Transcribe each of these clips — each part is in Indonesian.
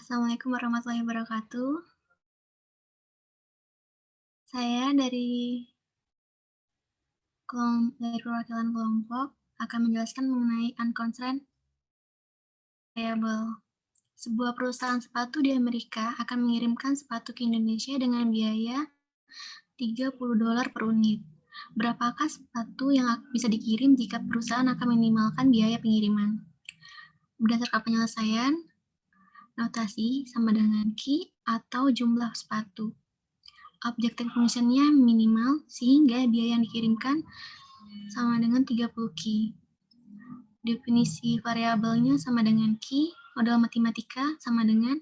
Assalamualaikum warahmatullahi wabarakatuh. Saya dari perwakilan kelompok akan menjelaskan mengenai unconstrained variable. Sebuah perusahaan sepatu di Amerika akan mengirimkan sepatu ke Indonesia dengan biaya $30 per unit. Berapakah sepatu yang bisa dikirim jika perusahaan akan meminimalkan biaya pengiriman? Berdasarkan penyelesaian, notasi sama dengan key atau jumlah sepatu. Objective function-nya minimal sehingga biaya yang dikirimkan sama dengan 30 key. Definisi variabelnya sama dengan key, model matematika sama dengan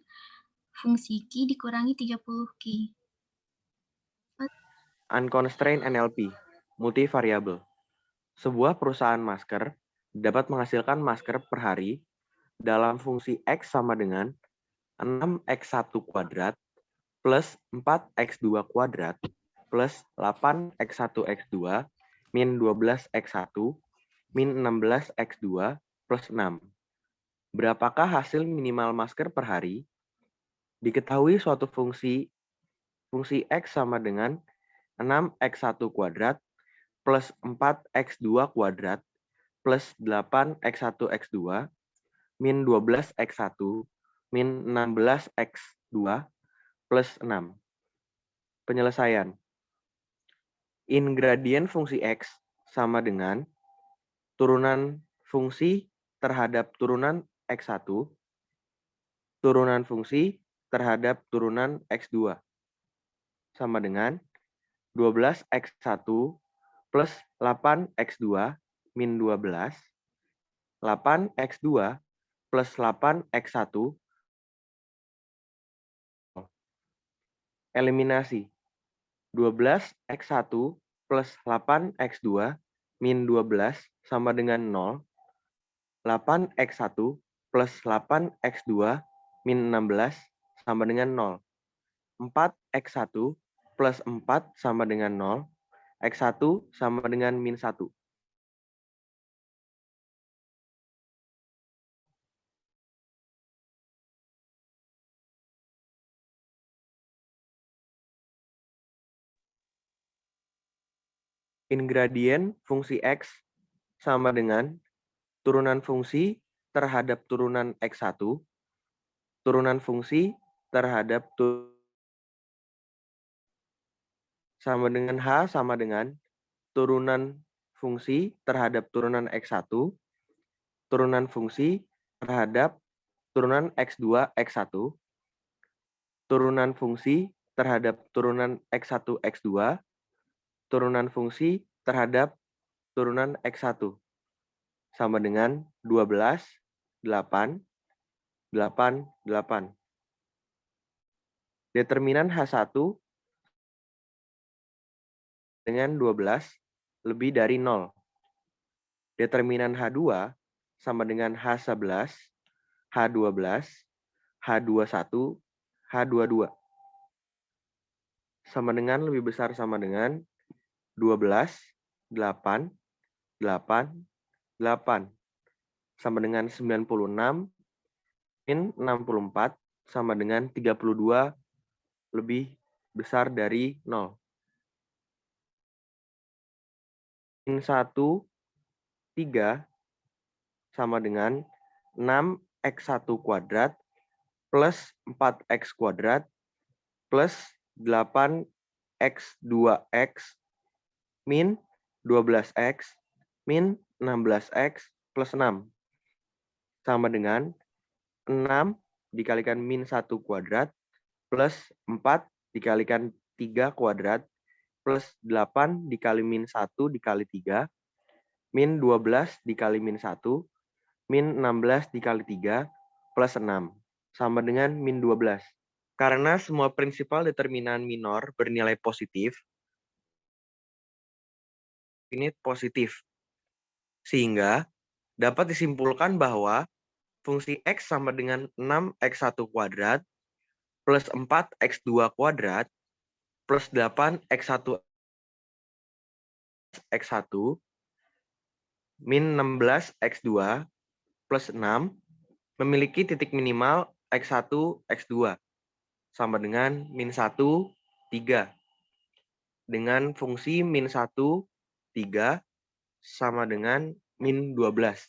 fungsi key dikurangi 30 key. Unconstrained NLP, multivariable. Sebuah perusahaan masker dapat menghasilkan masker per hari dalam fungsi X sama dengan 6x1 kuadrat plus 4x2 kuadrat plus 8x1x2 min 12x1 min 16x2 plus 6. Berapakah hasil minimal masker per hari? Diketahui suatu fungsi X sama dengan 6x1 kuadrat plus 4x2 kuadrat plus 8x1x2 min 12x1 min 16x2 plus 6. Penyelesaian. Ingredient fungsi X sama dengan turunan fungsi terhadap turunan X1, turunan fungsi terhadap turunan X2 sama dengan 12x1 plus 8x2 min 12, 8x2 plus 8x1, eliminasi. 12x1 plus 8x2 min 12 sama dengan 0, 8x1 plus 8x2 min 16 sama dengan 0, 4x1 plus 4 sama dengan 0, x1 sama dengan min 1. Ingredient fungsi X sama dengan turunan fungsi terhadap turunan X1, turunan fungsi terhadap sama dengan H sama dengan turunan fungsi terhadap turunan X1, turunan fungsi terhadap turunan X2, X1, turunan fungsi terhadap turunan X1, X2, turunan fungsi terhadap turunan X1 sama dengan 12, 8, 8, 8. Determinan H1 dengan 12 lebih dari 0. Determinan H2 sama dengan H11, H12, H21, H22. Sama dengan lebih besar sama dengan 12, 8, 8, 8. Sama dengan 96, min 64, sama dengan 32 lebih besar dari 0. Min 1, 3 sama dengan 6x1 kuadrat plus 4x kuadrat plus 8x2x min 12x min 16x plus 6 sama dengan 6 dikalikan min 1 kuadrat plus 4 dikalikan 3 kuadrat plus 8 dikali min 1 dikali 3 min 12 dikali min 1 min 16 dikali 3 plus 6 sama dengan min 12. Karena semua prinsipal determinan minor bernilai positif, ini positif. Sehingga dapat disimpulkan bahwa fungsi X sama dengan 6x1 kuadrat plus 4x2 kuadrat plus 8x1 x1 min 16x2 plus 6 memiliki titik minimal X1, X2 sama dengan min 1, 3. Dengan fungsi min 1, 3 sama dengan min 12.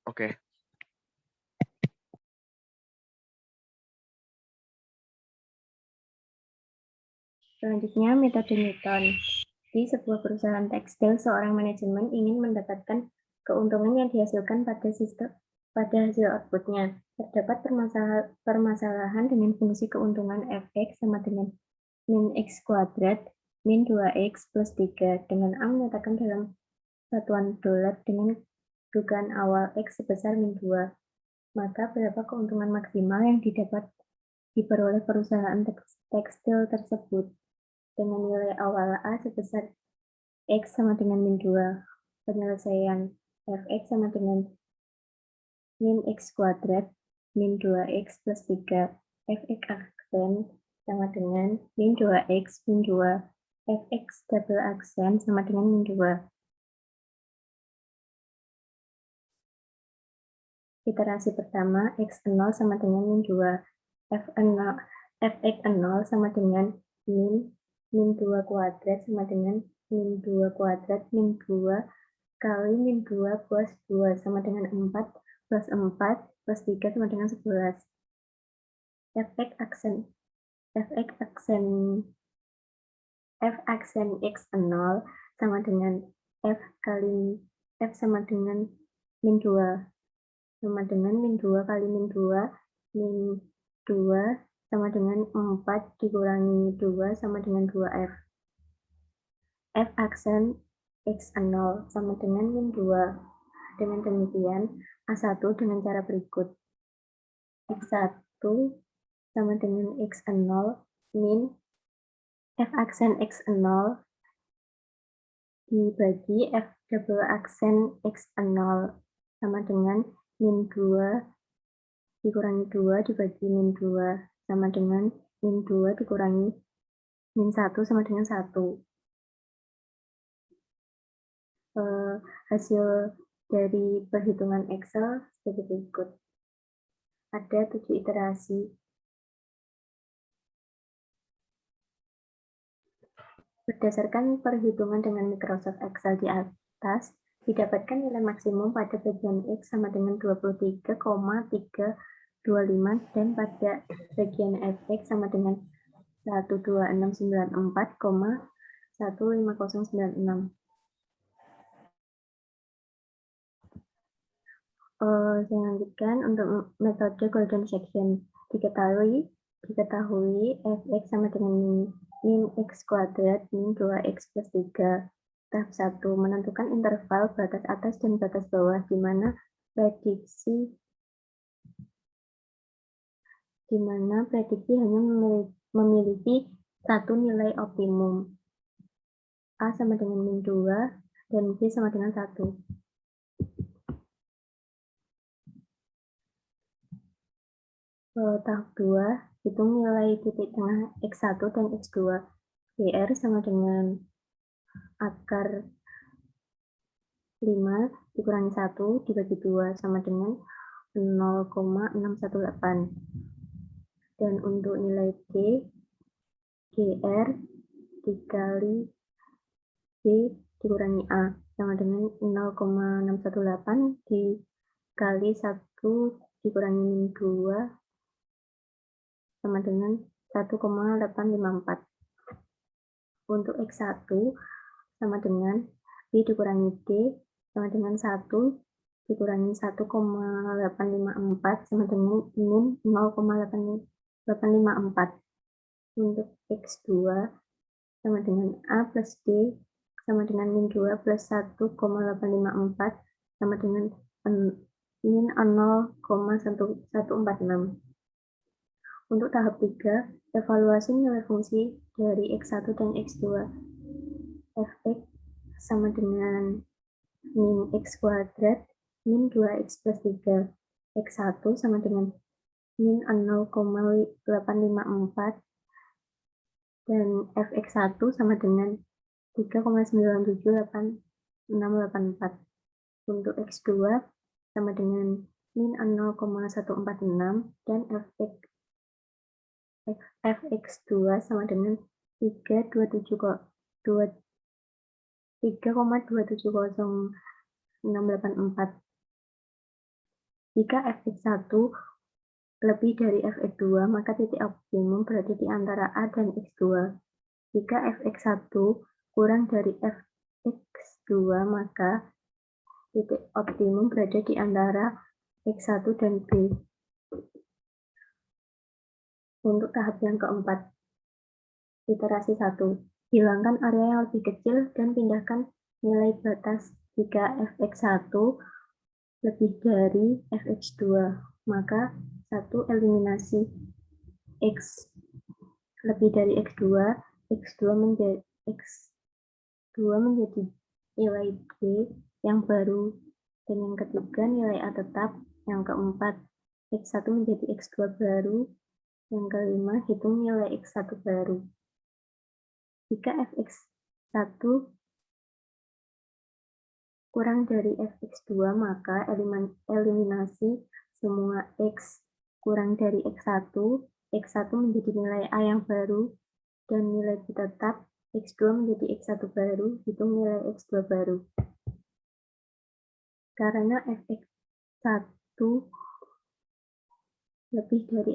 Oke. Selanjutnya, metode Newton. Di sebuah perusahaan tekstil, seorang manajemen ingin mendapatkan keuntungan yang dihasilkan pada hasil outputnya. Terdapat permasalahan dengan fungsi keuntungan fx sama dengan min x kuadrat min 2x plus 3, dengan A menyatakan dalam satuan dolar dengan dugaan awal x sebesar min 2. Maka berapa keuntungan maksimal yang diperoleh perusahaan tekstil tersebut? Dengan nilai awal A sebesar X sama dengan min 2. Penyelesaian Fx sama dengan min X kuadrat min 2X plus 3. Fx aksen sama dengan min 2X min 2. Fx double aksen sama dengan min 2. Iterasi pertama, X0 sama dengan min 2. Fx0 sama dengan min 2 kuadrat sama dengan min 2 kuadrat min 2 kali min 2 plus 2 sama dengan 4 plus 4 plus 3 sama dengan 11. F aksen X0 sama dengan F sama dengan min 2 sama dengan min 2 kali min 2 min 2 sama dengan 4 dikurangi 2 sama dengan 2F. F aksen X0 sama dengan min 2. Dengan demikian, A1 dengan cara berikut. X1 sama dengan X0 min F aksen X0 dibagi F double aksen X0 sama dengan min 2 dikurangi 2 dibagi min 2 sama dengan min 2 dikurangi min 1 sama dengan 1. Hasil dari perhitungan Excel sebagai berikut. Ada 7 iterasi. Berdasarkan perhitungan dengan Microsoft Excel di atas, didapatkan nilai maksimum pada bagian X sama dengan 23,325 dan pada bagian Fx sama dengan 12694,15096. Saya lanjutkan untuk metode golden section. Diketahui Fx sama dengan min x kuadrat min 2x plus 3. Tahap 1. Menentukan interval batas atas dan batas bawah di mana prediksi hanya memiliki satu nilai optimum. A sama dengan min 2 dan B sama dengan 1. Tahap 2, hitung nilai titik tengah X1 dan X2. GR sama dengan akar 5 dikurangi 1 dibagi 2 sama dengan 0,618. Dan untuk nilai G, GR dikali B dikurangi A sama dengan 0,618 dikali 1 dikurangi min 2 sama dengan 1,854. Untuk X1 sama dengan B dikurangi D sama dengan 1 dikurangi 1,854 sama dengan min 0,854. Untuk X2 sama dengan A plus D sama dengan min 2 plus 1,854 sama dengan min 0,1146. Untuk tahap 3, evaluasi nilai fungsi dari X1 dan X2. Fx sama dengan min X kuadrat min 2X plus 3. X1 sama dengan min 0,854 dan Fx1 sama dengan 3,978684. Untuk X2 sama dengan min 0,146 dan fx2 sama dengan 3,27068. Jika fx1 lebih dari fx2, maka titik optimum berada di antara A dan x2. Jika fx1 kurang dari fx2, maka titik optimum berada di antara x1 dan B. Untuk tahap yang keempat, iterasi 1. Hilangkan area yang lebih kecil dan pindahkan nilai batas. Jika fx1 lebih dari fx2, maka 1 eliminasi x lebih dari x2 menjadi nilai B yang baru, dan yang ketiga nilai A tetap, yang keempat x1 menjadi x2 baru, yang kelima hitung nilai x1 baru. Jika fx1 kurang dari fx2, maka eliminasi semua x kurang dari x1 menjadi nilai A yang baru, dan nilai B tetap, x2 menjadi x1 baru, hitung nilai x2 baru. Karena fx1 lebih dari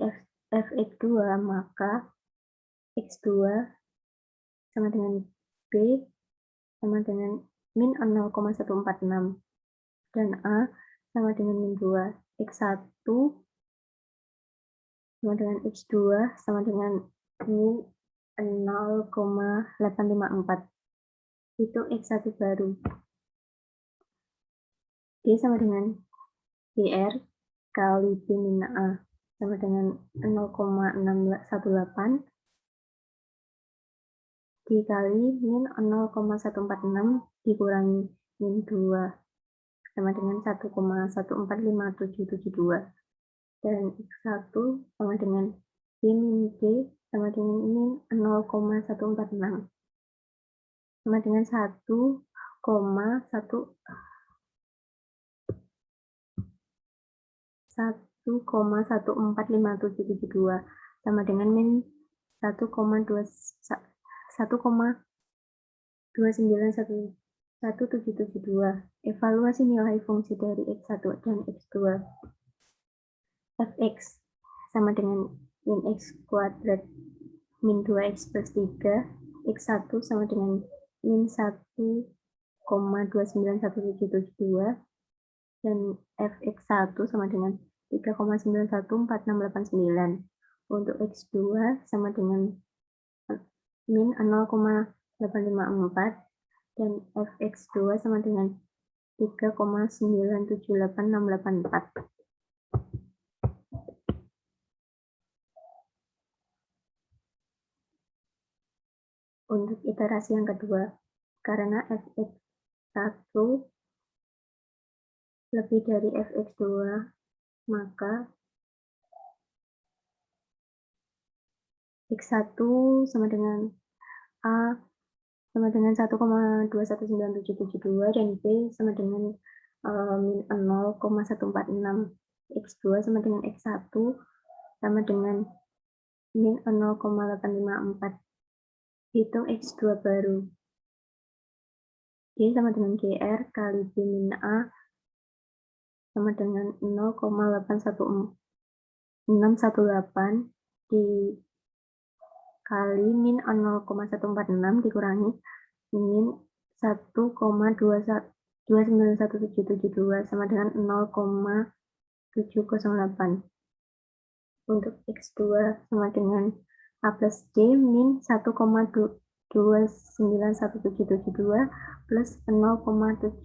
fx2, maka x2 sama dengan B sama dengan min 0,146 dan A sama dengan min 2. X1 sama dengan X2 sama dengan min 0,854. Itu X1 baru. D sama dengan GR kali B min A sama dengan 0,618 dikali min 0,146 dikurangi min 2 sama dengan 1,145772, dan X1 sama dengan B min D sama dengan min 0,146 sama dengan 1,145772 sama dengan min 1,2911772. Evaluasi nilai fungsi dari X1 dan X2. Fx sama dengan min X kuadrat min 2X plus 3. X1 sama dengan min 1,2911772. Dan Fx1 sama dengan 3,914689. Untuk X2 sama dengan min 0,854 dan Fx2 sama dengan 3,97864. Untuk iterasi yang kedua, karena Fx1 lebih dari Fx2, maka X1 sama dengan A sama dengan 1,219772 dan B sama dengan min 0,146. X2 sama dengan X1 sama dengan min 0,854. Hitung X2 baru. D sama dengan GR kali B min A sama dengan 0,81618 dikali min 0,146 dikurangi min 1,29172 sama dengan 0,708. Untuk X2 sama dengan A plus D min 1,29172 plus 0,708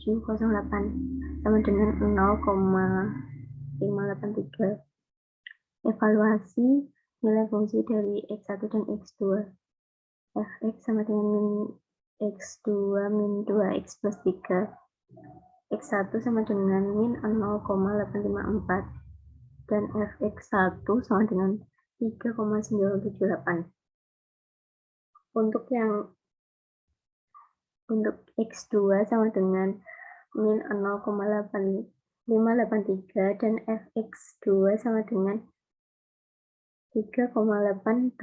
sama dengan 0,583. Evaluasi nilai fungsi dari X1 dan X2. Fx sama dengan min X2 min 2X plus 3. X1 sama dengan min 0,854 dan Fx1 sama dengan 3,978. Untuk X2 sama dengan min 0,854 583 dan fx2 sama dengan 3,826.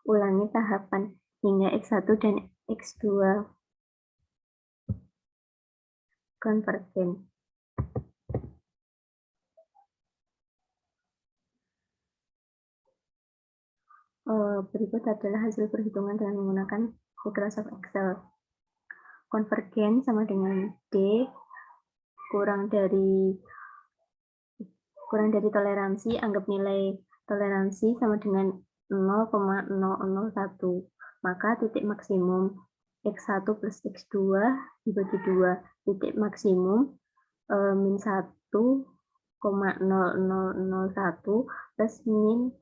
Ulangi tahapan hingga x1 dan x2 konvergen. Berikut adalah hasil perhitungan dengan menggunakan Microsoft Excel. Konvergen sama dengan D kurang dari toleransi, anggap nilai toleransi sama dengan 0,001. Maka titik maksimum x1 plus x2 dibagi 2. Titik maksimum min 1,0001 plus min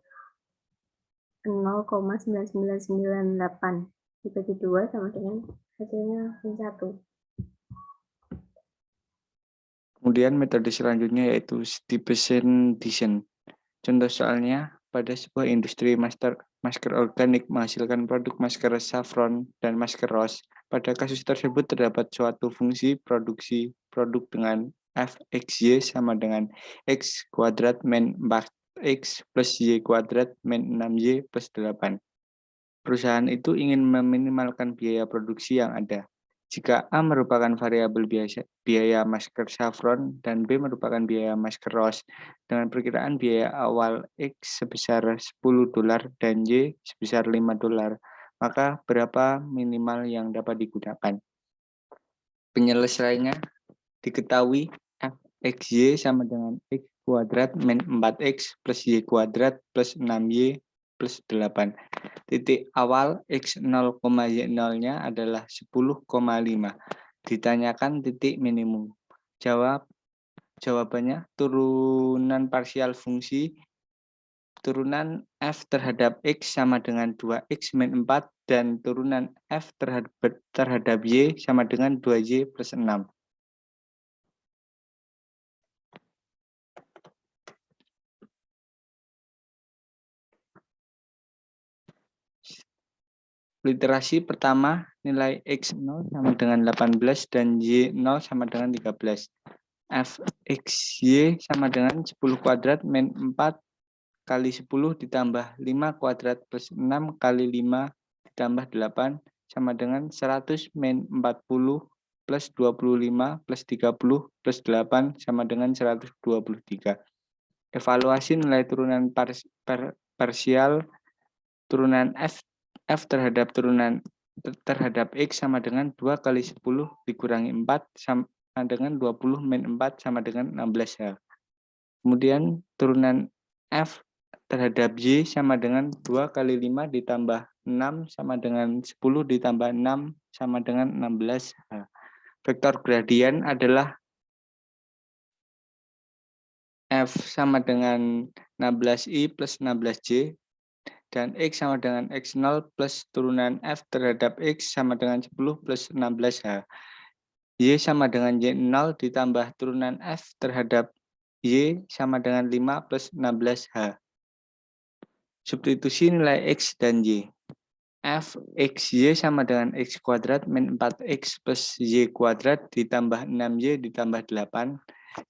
0,9998 dibagi 2 sama dengan hasilnya min 1. Kemudian metode selanjutnya yaitu Stuyvesant Descent. Contoh soalnya, pada sebuah industri masker organik menghasilkan produk masker saffron dan masker rose. Pada kasus tersebut terdapat suatu fungsi produksi produk dengan fxy sama dengan x kuadrat min 4x plus y kuadrat min 6y plus 8. Perusahaan itu ingin meminimalkan biaya produksi yang ada. Jika A merupakan variabel biaya masker saffron dan B merupakan biaya masker rose, dengan perkiraan biaya awal X sebesar $10 dan Y sebesar $5, maka berapa minimal yang dapat digunakan? Penyelesaiannya diketahui fxy sama dengan x kuadrat min 4x plus y kuadrat plus 6y plus 8. Titik awal x0, y0-nya adalah 10,5. Ditanyakan titik minimum. Jawabannya turunan parsial fungsi turunan f terhadap x sama dengan 2x min 4 dan turunan f terhadap y sama dengan 2y plus 6. Literasi pertama, nilai x0 sama dengan 18 dan y0 sama dengan 13. Fxy sama dengan 10 kuadrat min 4 kali 10 ditambah 5 kuadrat plus 6 kali 5 ditambah 8 sama dengan 100 min 40 plus 25 plus 30 plus 8 sama dengan 123. Evaluasi nilai turunan parsial turunan f terhadap x sama dengan 2 kali 10 dikurangi 4 sama dengan 20 min 4 sama dengan 16 Kemudian turunan f terhadap y sama dengan 2 kali 5 ditambah 6 sama dengan 10 ditambah 6 sama dengan 16 Vektor gradien adalah f sama dengan 16i plus 16j dan x sama dengan x0 plus turunan f terhadap x sama dengan 10 plus 16h. Y sama dengan y0 ditambah turunan f terhadap y sama dengan 5 plus 16h. Substitusi nilai x dan y. F xy sama dengan x kuadrat min 4x plus y kuadrat ditambah 6y ditambah 8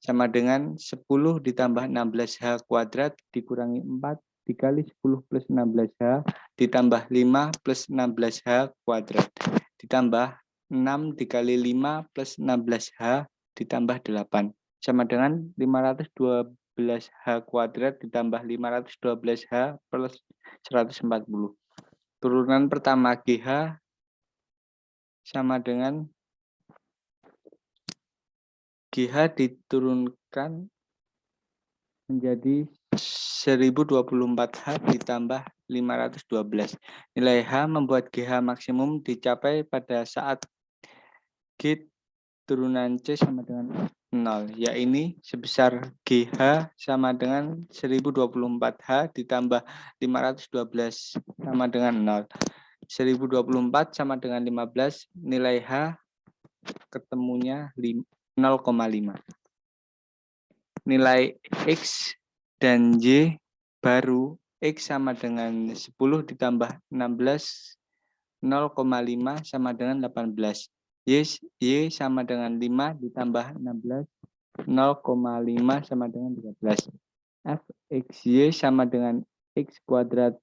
sama dengan 10 ditambah 16h kuadrat dikurangi 4 dikali 10 plus 16h ditambah 5 plus 16h kuadrat ditambah 6 dikali 5 plus 16h ditambah 8 sama dengan 512h kuadrat ditambah 512h plus 140. Turunan pertama GH sama dengan GH diturunkan menjadi 1024H ditambah 512. Nilai H membuat GH maksimum dicapai pada saat G turunan C sama dengan 0, yaitu sebesar GH sama dengan 1024H ditambah 512 sama dengan 0. 1024 sama dengan 15, nilai H ketemunya 0,5. Nilai X dan Y baru X sama dengan 10 ditambah 16, 0,5 sama dengan 18. Y sama dengan 5 ditambah 16, 0,5 sama dengan 13. Fxy sama dengan x kuadrat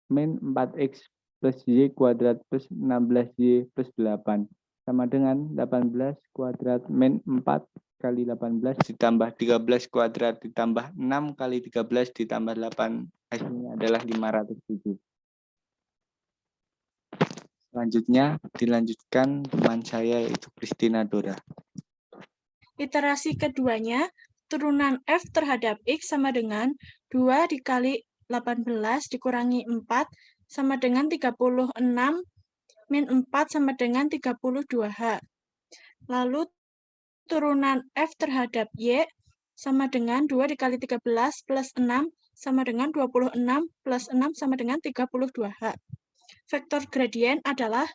min 4x plus y kuadrat plus 16y plus 8 sama dengan 18 kuadrat min 4 kali 18 ditambah 13 kuadrat ditambah 6 kali 13 ditambah 8 hasilnya adalah 507. Selanjutnya dilanjutkan teman saya yaitu Christina Dora. Iterasi keduanya, turunan F terhadap X sama dengan 2 dikali 18 dikurangi 4 sama dengan 36 min 4 sama dengan 32H. Lalu turunan F terhadap Y sama dengan 2 dikali 13 plus 6 sama dengan 26 plus 6 sama dengan 32H. Vektor gradien adalah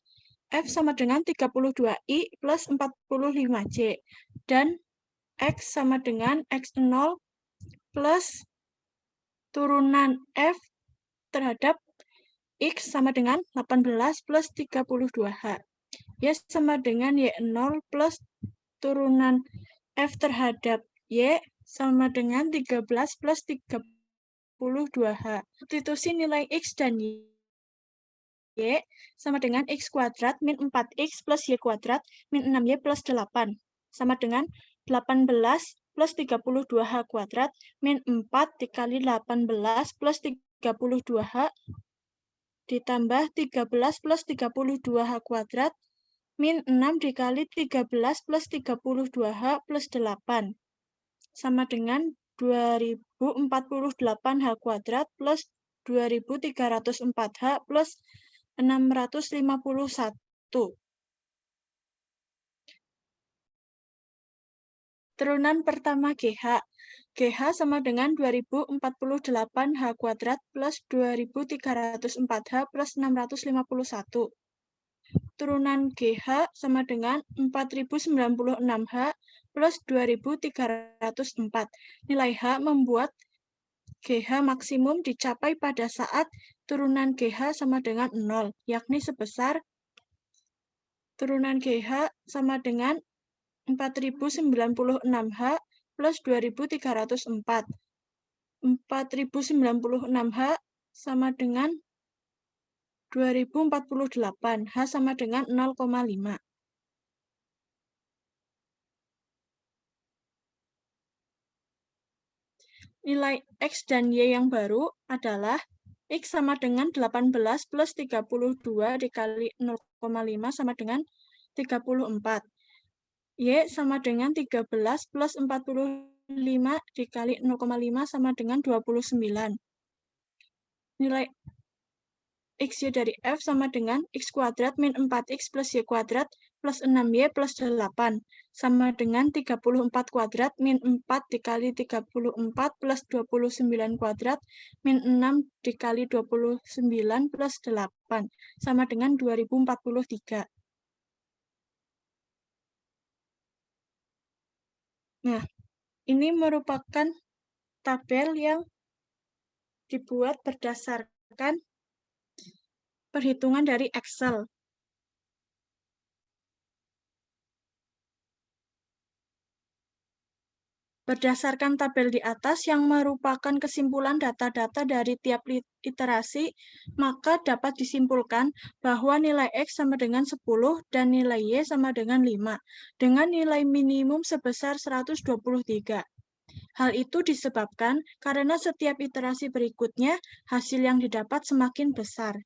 F sama dengan 32I plus 45J. Dan X sama dengan X0 plus turunan F terhadap X sama dengan 18 plus 32H. Y sama dengan Y0 plus turunan F terhadap Y sama dengan 13 plus 32H. Substitusi nilai X dan Y sama dengan X kuadrat min 4X plus Y kuadrat min 6Y plus 8 sama dengan 18 plus 32H kuadrat min 4 dikali 18 plus 32H ditambah 13 plus 32H kuadrat min 6 dikali 13 plus 32H plus 8 sama dengan 2048H kuadrat plus 2304H plus 651. Turunan pertama GH. GH sama dengan 2048H kuadrat plus 2304H plus 651. Turunan GH sama dengan 4096H plus 2304. Nilai H membuat GH maksimum dicapai pada saat turunan GH sama dengan 0, yakni sebesar turunan GH sama dengan 4096H plus 2304. 4096H sama dengan 2048. H sama dengan 0,5. Nilai X dan Y yang baru adalah X sama dengan 18 plus 32 dikali 0,5 sama dengan 34. Y sama dengan 13 plus 45 dikali 0,5 sama dengan 29. Nilai XY dari F sama dengan X kuadrat min 4X plus Y kuadrat plus 6Y plus 8 sama dengan 34 kuadrat min 4 dikali 34 plus 29 kuadrat min 6 dikali 29 plus 8 sama dengan 2043. Nah, ini merupakan tabel yang dibuat berdasarkan perhitungan dari Excel. Berdasarkan tabel di atas yang merupakan kesimpulan data-data dari tiap iterasi, maka dapat disimpulkan bahwa nilai X sama dengan 10 dan nilai Y sama dengan 5, dengan nilai minimum sebesar 123. Hal itu disebabkan karena setiap iterasi berikutnya, hasil yang didapat semakin besar.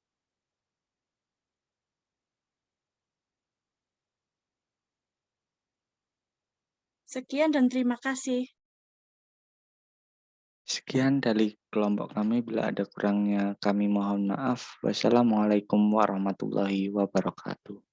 Sekian dan terima kasih. Sekian dari kelompok kami. Bila ada kurangnya kami mohon maaf. Wassalamualaikum warahmatullahi wabarakatuh.